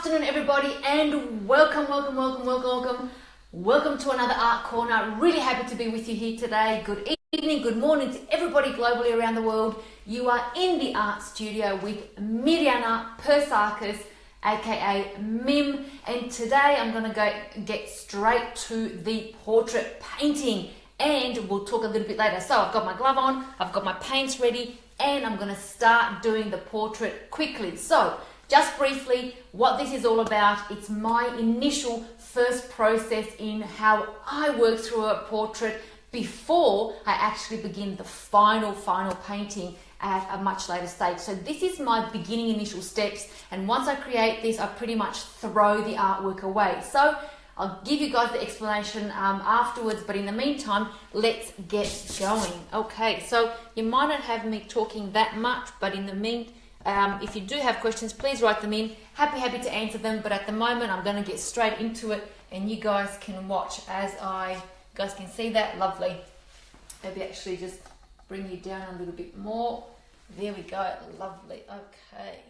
afternoon, everybody, and welcome to another Art Corner. Really happy to be with you here today. Good evening, good morning to everybody globally around the world. You are in the art studio with Mirjana Persakis, aka Mim, and today I'm going to get straight to the portrait painting, and we'll talk a little bit later. So I've got my glove on, I've got my paints ready, and I'm going to start doing the portrait quickly. So just briefly, what this is all about, it's my initial first process in how I work through a portrait before I actually begin the final painting at a much later stage. So this is my beginning initial steps, and once I create this, I pretty much throw the artwork away. So I'll give you guys the explanation afterwards, but in the meantime, let's get going. Okay, so you might not have me talking that much, but in the meantime, if you do have questions, please write them in. Happy to answer them, but at the moment I'm going to get straight into it, and you guys can watch as you guys can see that. Lovely. Maybe actually just bring you down a little bit more. There we go. Lovely. Okay.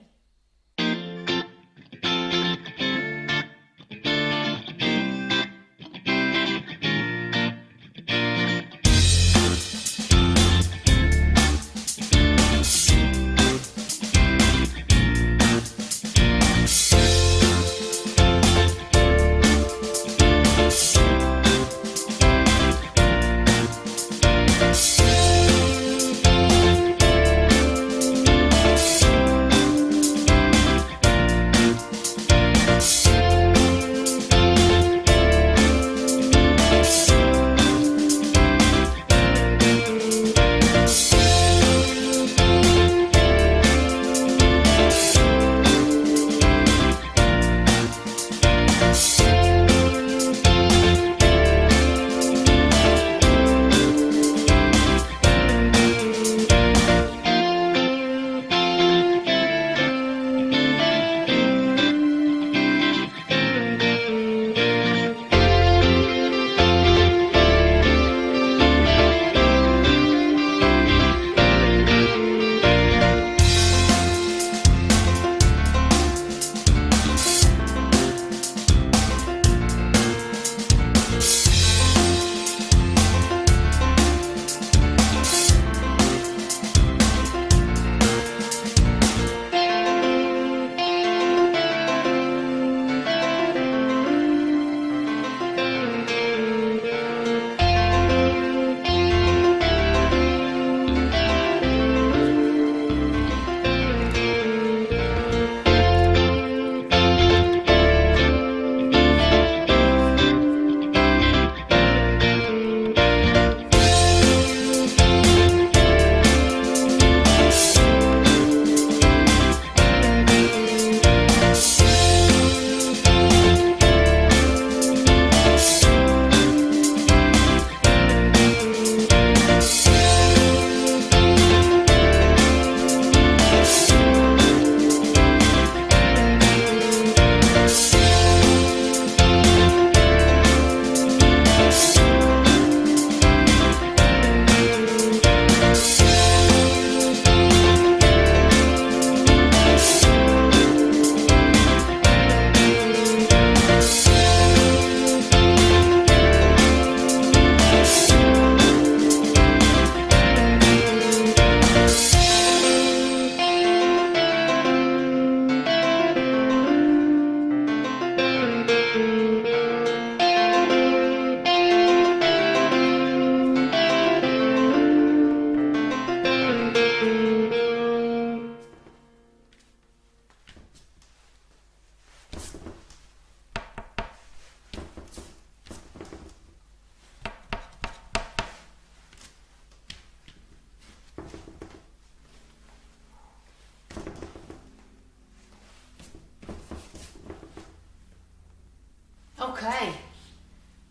Okay,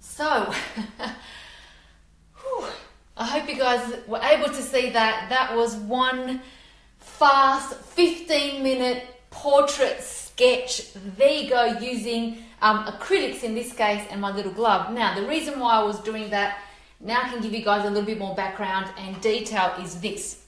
so I hope you guys were able to see that. That was one fast 15-minute portrait sketch. There you go, using acrylics in this case and my little glove. Now, the reason why I was doing that, now I can give you guys a little bit more background and detail, is this.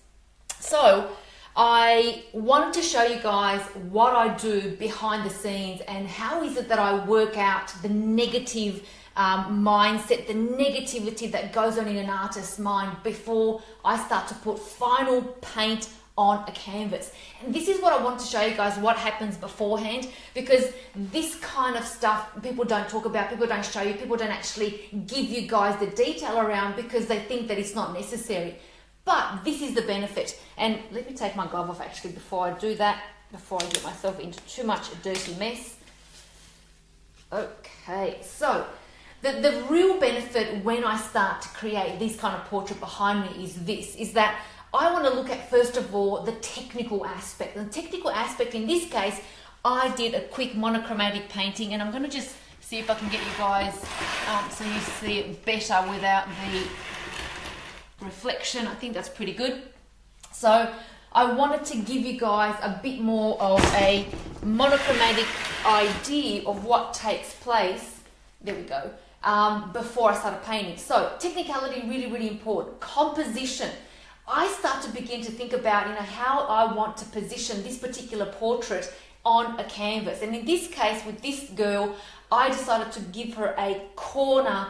So I wanted to show you guys what I do behind the scenes and how is it that I work out the negative mindset, the negativity that goes on in an artist's mind before I start to put final paint on a canvas. And this is what I want to show you guys, what happens beforehand, because this kind of stuff people don't talk about, people don't show you, people don't actually give you guys the detail around because they think that it's not necessary. But this is the benefit. And let me take my glove off actually before I do that, before I get myself into too much a dirty mess. Okay, so the real benefit when I start to create this kind of portrait behind me is that I want to look at, first of all, the technical aspect. And the technical aspect in this case, I did a quick monochromatic painting, and I'm going to just see if I can get you guys so you see it better without the reflection. I think that's pretty good. So I wanted to give you guys a bit more of a monochromatic idea of what takes place. There we go. Before I started painting. So technicality, really, really important. Composition. I start to begin to think about, how I want to position this particular portrait on a canvas. And in this case, with this girl, I decided to give her a corner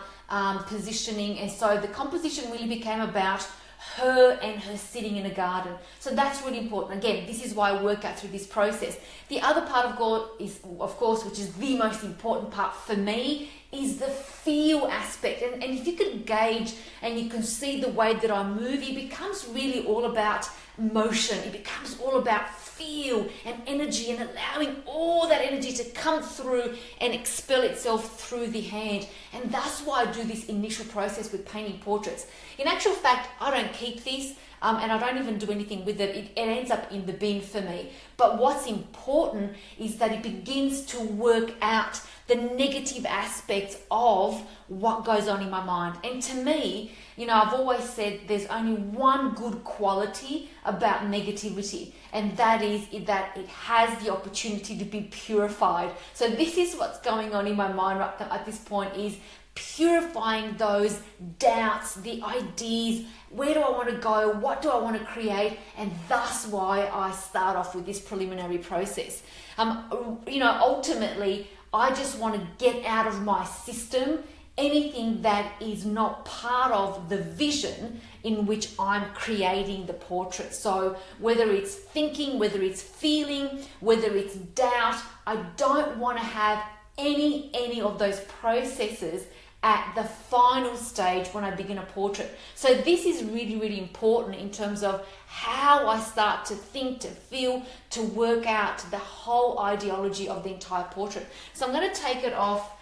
positioning, and so the composition really became about her and her sitting in a garden. So that's really important. Again, this is why I work out through this process. The other part of God is, of course, which is the most important part for me, is the feel aspect. And if you can gauge and you can see the way that I move, it becomes really all about motion. It becomes all about feel and energy, and allowing all that energy to come through and expel itself through the hand. And that's why I do this initial process with painting portraits. In actual fact, I don't keep this and I don't even do anything with it. It ends up in the bin for me. But what's important is that it begins to work out the negative aspects of what goes on in my mind. And to me, I've always said there's only one good quality about negativity, and that is that it has the opportunity to be purified. So this is what's going on in my mind right at this point, is purifying those doubts, the ideas, where do I want to go, what do I want to create, and that's why I start off with this preliminary process. Ultimately, I just want to get out of my system anything that is not part of the vision in which I'm creating the portrait. So whether it's thinking, whether it's feeling, whether it's doubt, I don't want to have any of those processes at the final stage when I begin a portrait. So this is really, really important in terms of how I start to think, to feel, to work out the whole ideology of the entire portrait. So I'm going to take it off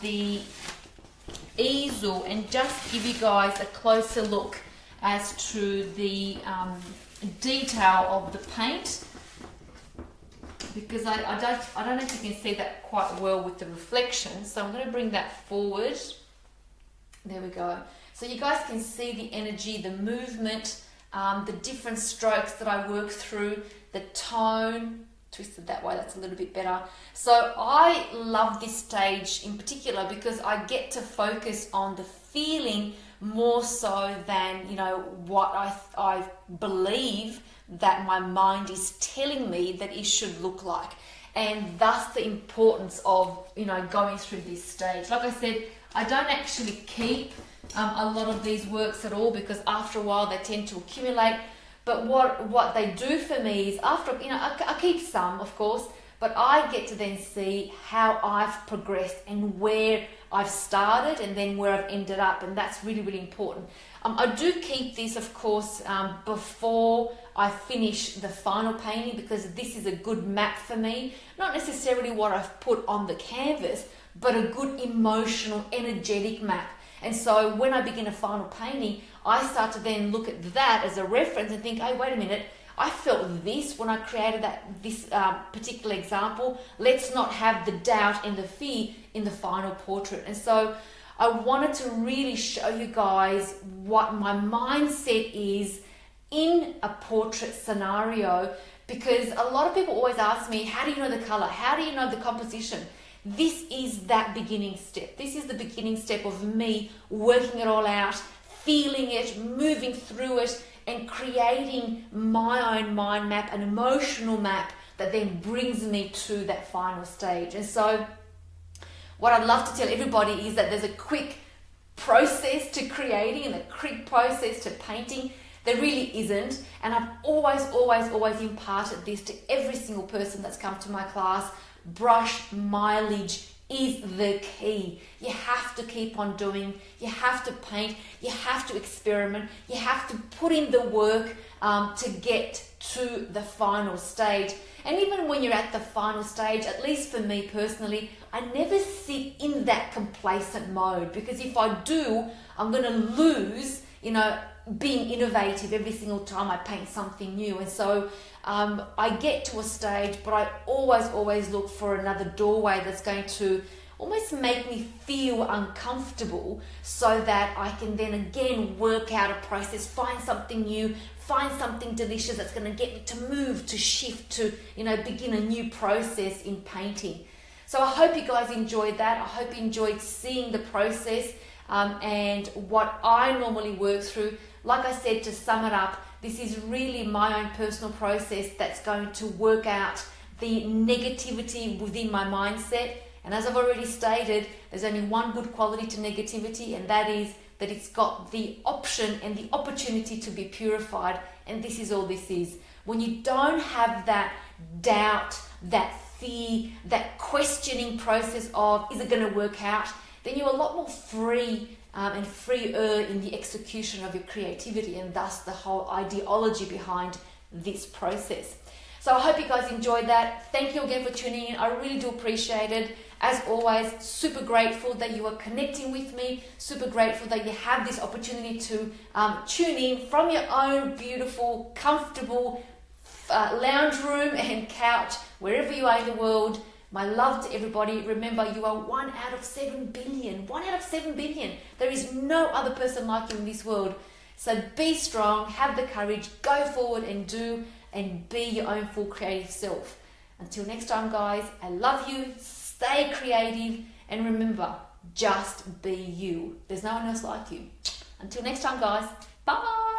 the easel and just give you guys a closer look as to the detail of the paint, because I don't know if you can see that quite well with the reflection. So I'm going to bring that forward. There we go. So you guys can see the energy, the movement, the different strokes that I work through, the tone. Twisted that way, that's a little bit better. So I love this stage in particular because I get to focus on the feeling more so than what I believe that my mind is telling me that it should look like. And that's the importance of going through this stage. Like I said, I don't actually keep a lot of these works at all, because after a while they tend to accumulate. But what they do for me is, after I keep some, of course, but I get to then see how I've progressed and where I've started and then where I've ended up, and that's really, really important. I do keep this, of course, before I finish the final painting, because this is a good map for me. Not necessarily what I've put on the canvas, but a good emotional, energetic map. And so when I begin a final painting, I start to then look at that as a reference and think, hey, wait a minute, I felt this when I created this particular example. Let's not have the doubt and the fear in the final portrait. And so I wanted to really show you guys what my mindset is in a portrait scenario, because a lot of people always ask me, how do you know the color? How do you know the composition? This is that beginning step. This is the beginning step of me working it all out, feeling it, moving through it, and creating my own mind map, an emotional map that then brings me to that final stage. And so what I'd love to tell everybody is that there's a quick process to creating and a quick process to painting. There really isn't. And I've always imparted this to every single person that's come to my class. Brush mileage is the key. You have to keep on doing, you have to paint, you have to experiment, you have to put in the work to get to the final stage. And even when you're at the final stage, at least for me personally, I never sit in that complacent mode, because if I do, I'm going to lose, being innovative every single time I paint something new. And so I get to a stage, but I always look for another doorway that's going to almost make me feel uncomfortable, so that I can then again work out a process, find something new, find something delicious that's going to get me to move, to shift, to begin a new process in painting. So I hope you guys enjoyed that. I hope you enjoyed seeing the process and what I normally work through. Like I said, to sum it up, this is really my own personal process that's going to work out the negativity within my mindset. And as I've already stated, there's only one good quality to negativity, and that is that it's got the option and the opportunity to be purified. And this is all this is. When you don't have that doubt, that fear, that questioning process of, is it going to work out? Then you're a lot more free and freer in the execution of your creativity, and thus the whole ideology behind this process. So I hope you guys enjoyed that. Thank you again for tuning in. I really do appreciate it. As always, super grateful that you are connecting with me. Super grateful that you have this opportunity to tune in from your own beautiful, comfortable lounge room and couch, wherever you are in the world. My love to everybody. Remember, you are 1 out of 7 billion. 1 out of 7 billion. There is no other person like you in this world. So be strong, have the courage, go forward and do, and be your own full creative self. Until next time, guys, I love you. Stay creative, and remember, just be you. There's no one else like you. Until next time, guys. Bye.